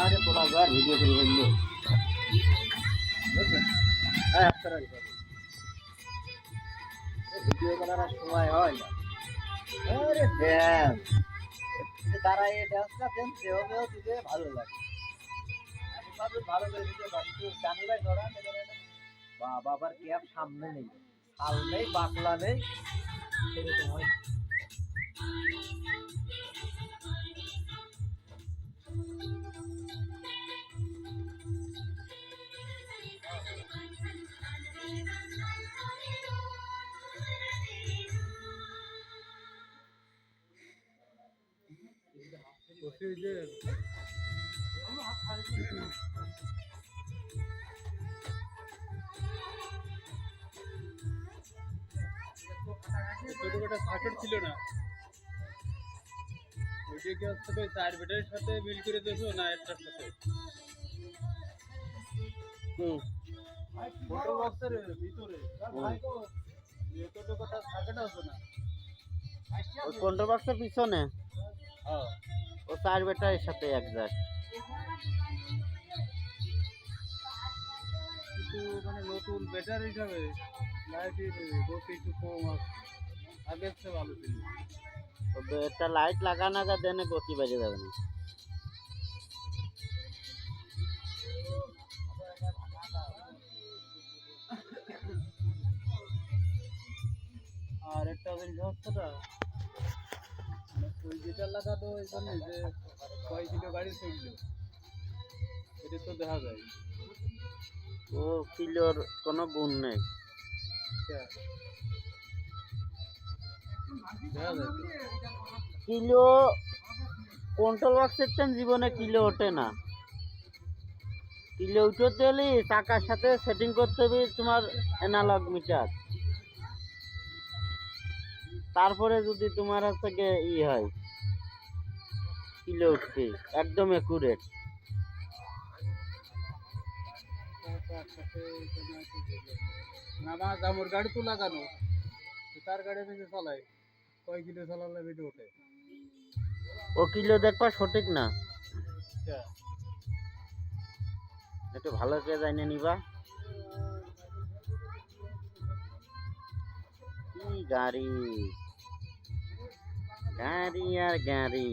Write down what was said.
আরে তোলা বার ভিডিও করে ফেললো বুঝছেন? হ্যাঁ আপনারা ভিডিও করার আর সময় হয় না। আরে ড্যান্স তারা এই ড্যান্সটা দেন সেভাবেও দিতে ভালো লাগে। আমি ভাবে ভালো করে দিতে পারি কিন্তু জানি ভাই ধরা বাবা আবার ক্যাপ সামনে নেই, শাল নেই, বাকলা নেই, সেরকম হয়। ছোটখাটো সার্কিট ছিল না, ওইটা কি হচ্ছে ওই চার ব্যাটারির সাথে মিল করে দেবো না একটার সাথে? ছোট বক্সের ভিতরে ছোটখাটো সার্কিট আছে না? ওই কন্ট্রোল বক্সের পিছনে হ্যাঁ, ও চার ব্যাটারির সাথে একজাস্ট। কিন্তু মানে নতুন ব্যাটারি হিসাবে লাইটের গতি একটু কম আছে, আগের চেয়ে ভালো ছিল। একটা লাইট লাগানো দেনে গতি বেজে যাবে না। আর একটা জিনিস হচ্ছে না, ওই যেটা লাগানো ওই জন্য যে কয় কিলো গাড়ি চললো এটা তো দেখা যায়। ও কিলোর কোনো গুণ নেই। দেখা যায় তো। কিলো কন্ট্রোল বক্সের টান জীবনে কিলো ওঠে না। কিলো উঠতে হলে টাকার সাথে সেটিং করতে হবে তোমার অ্যানালগ মিটার, তারপরে যদি তোমার হচ্ছে গিয়ে হয় কিলো উঠছে একদম একুরেট। আমার জামুর গাড়ি তো লাগানো, তার গাড়ি বেশি চালায়, কয় কিলো চালালে বেশি ওঠে? ও কিলো দেখবা সঠিক না, একটু ভালো করে জানিয়ে নিবা। কি গাড়ি গাড়ি আর গাড়ি।